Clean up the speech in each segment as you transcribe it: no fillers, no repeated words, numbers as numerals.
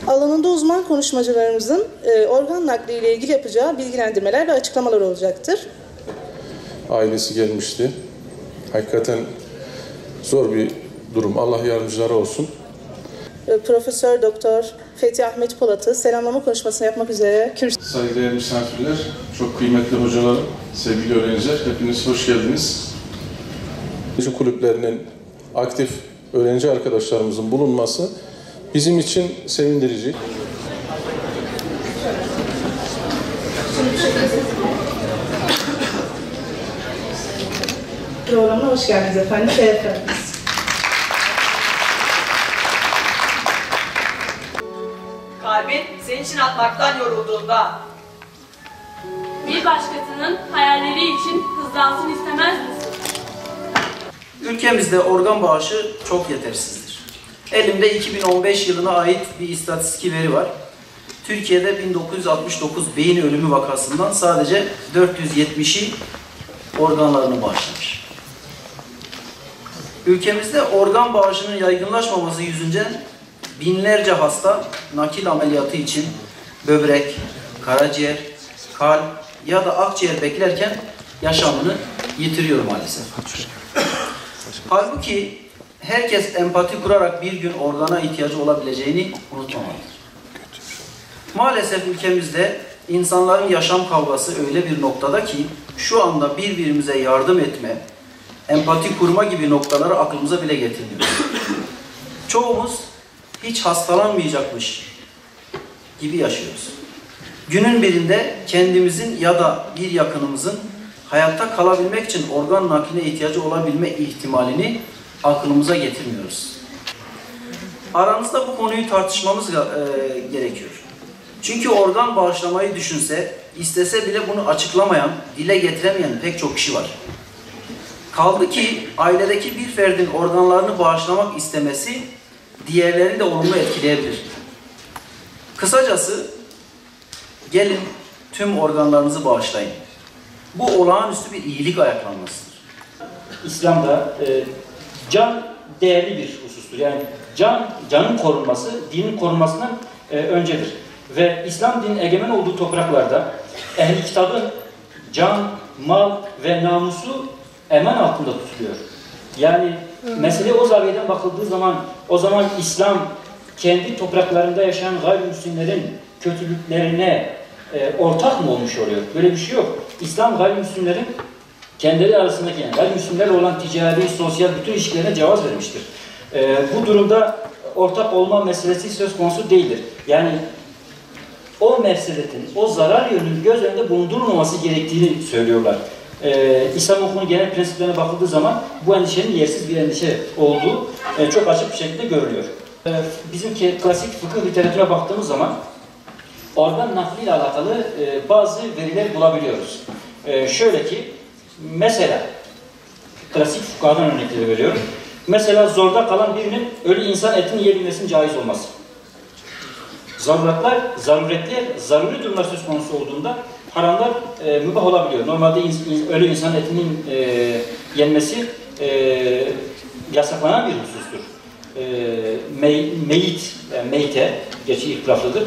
Alanında uzman konuşmacılarımızın organ nakli ile ilgili yapacağı bilgilendirmeler ve açıklamalar olacaktır. Ailesi gelmişti. Hakikaten zor bir durum. Allah yardımcıları olsun. Profesör Doktor Fethi Ahmet Polat'ı selamlama konuşmasını yapmak üzere kürsüye. Saygıdeğer misafirler, çok kıymetli hocalarım, sevgili öğrenciler, hepiniz hoş geldiniz. Öğrenci kulüplerinin aktif öğrenci arkadaşlarımızın bulunması bizim için sevindirici. Programına hoş geldiniz efendim. Şeref verdiniz. Kalbin senin için atmaktan yorulduğunda bir başkasının hayalleri için hızlansın istemez misin? Ülkemizde organ bağışı çok yetersizdir. Elimde 2015 yılına ait bir istatistik veri var. Türkiye'de 1969 beyin ölümü vakasından sadece 470'i organlarını bağışlamış. Ülkemizde organ bağışının yaygınlaşmaması yüzünden binlerce hasta nakil ameliyatı için böbrek, karaciğer, kalp ya da akciğer beklerken yaşamını yitiriyor maalesef. Halbuki herkes empati kurarak bir gün organa ihtiyacı olabileceğini unutmamalıdır. Maalesef ülkemizde insanların yaşam kavgası öyle bir noktada ki şu anda birbirimize yardım etme, empati kurma gibi noktaları aklımıza bile getirmiyoruz. Çoğumuz hiç hastalanmayacakmış gibi yaşıyoruz. Günün birinde kendimizin ya da bir yakınımızın hayatta kalabilmek için organ nakline ihtiyacı olabilme ihtimalini aklımıza getirmiyoruz. Aranızda bu konuyu tartışmamız gerekiyor. Çünkü organ bağışlamayı düşünse, istese bile bunu açıklamayan, dile getiremeyen pek çok kişi var. Kaldı ki ailedeki bir ferdin organlarını bağışlamak istemesi diğerlerini de olumlu etkileyebilir. Kısacası gelin tüm organlarınızı bağışlayın. Bu olağanüstü bir iyilik ayaklanmasıdır. İslam'da can değerli bir husustur. Yani canın korunması, dinin korunmasından öncedir. Ve İslam dinin egemen olduğu topraklarda ehl-i kitabın can, mal ve namusu eman altında tutuluyor. Yani mesele o zaviyeden bakıldığı zaman, o zaman İslam kendi topraklarında yaşayan gayrimüslimlerin kötülüklerine ortak mı olmuş oluyor? Böyle bir şey yok. İslam gayrimüslimlerin kendileri arasındaki, yani gayrimüslimlerle olan ticari, sosyal bütün ilişkilerine cevaz vermiştir. Bu durumda ortak olma meselesi söz konusu değildir. Yani o mefsedetin, o zarar yönünün göz önünde bulundurulmaması gerektiğini söylüyorlar. İslam hukukunun genel prensiplerine bakıldığı zaman bu endişenin yersiz bir endişe olduğu çok açık bir şekilde görülüyor. Bizimki klasik fıkıh literatürüne baktığımız zaman organ nakliyle alakalı bazı veriler bulabiliyoruz. Şöyle ki, mesela klasik fıkhadan örnekleri veriyorum. Mesela zorda kalan birinin ölü insan etini yiyebilmesinin caiz olması. Zaruretler, zaruri durumlar söz konusu olduğunda haramlar mübah olabiliyor. Normalde ölü insan etinin yenmesi yasaklanan bir husustur. Meyte, gerçi itiraflıdır.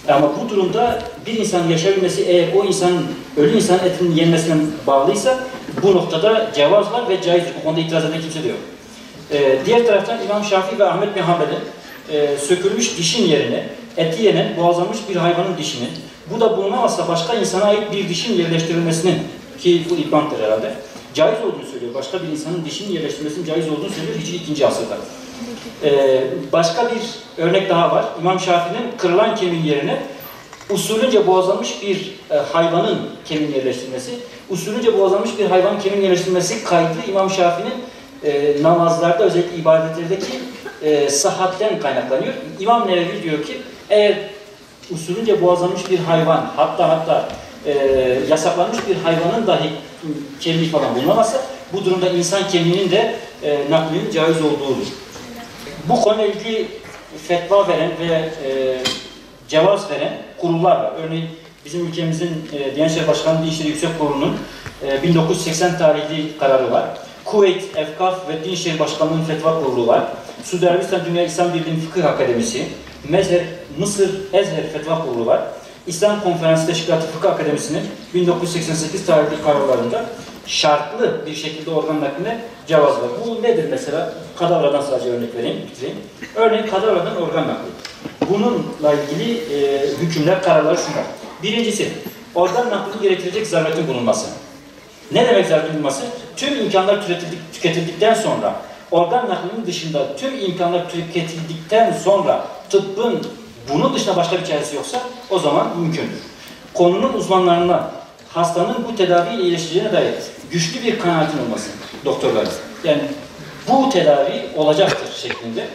Ama bu durumda bir insanın yaşayabilmesi eğer o insanın, ölü insan etinin yenmesine bağlıysa bu noktada cevaz var ve caizdir. Bu konuda itiraz eden kimse de yok. Diğer taraftan İmam Şafii ve Ahmet bin Hanbel'in sökülmüş dişin yerine eti yenen, boğazlanmış bir hayvanın dişini, bu da bulunamazsa başka insana ait bir dişin yerleştirilmesinin, ki bu İbn'dir herhalde, caiz olduğunu söylüyor. Başka bir insanın dişinin yerleştirilmesinin caiz olduğunu söylüyor Hicri 2. asırda. Başka bir örnek daha var. İmam Şafii'nin kırılan kemiğin yerine usulünce boğazlanmış bir hayvanın kemiğin yerleştirilmesi, usulünce boğazlanmış bir hayvanın kemiğin yerleştirilmesi kaydı İmam Şafii'nin namazlarda, özellikle ibadetlerdeki sıhhatten kaynaklanıyor. İmam Nevevi diyor ki eğer usulünce boğazlanmış bir hayvan, hatta yasaklanmış bir hayvanın dahi kemiği falan bulunamazsa bu durumda insan kemiğinin de naklinin caiz olduğudur. Bu konuyla ilgili fetva veren ve cevaz veren kurullar var. Örneğin bizim ülkemizin Diyanet İşleri Başkanlığı Din İşleri Yüksek Kurulu'nun 1980 tarihli kararı var. Kuveyt, Efkaf ve Din İşleri Başkanlığı'nın fetva kurulu var. Suudi Arabistan Dünya İslam Birliği'nin Fıkıh Akademisi, Mısır Ezher Fetva Kurulu var. İslam Konferansı Teşkilatı Fıkıh Akademisi'nin 1988 tarihli kararlarında şartlı bir şekilde organ nakline cevaz var. Bu nedir mesela? Kadavradan sadece örnek vereyim, bitireyim. Örneğin kadavradan organ nakli. Bununla ilgili hükümler, kararları şunlar. Birincisi, organ naklini gerektirecek zaruretin bulunması. Ne demek zaruretin bulunması? Tüm imkanlar tüketildikten sonra, organ naklinin dışında tüm imkanlar tüketildikten sonra tıbbın bunun dışında başka bir çaresi yoksa o zaman mümkündür. Konunun uzmanlarına hastanın bu tedaviyle iyileşeceğine dair güçlü bir kanaatin olması doktorların. Yani bu tedavi olacaktır şeklinde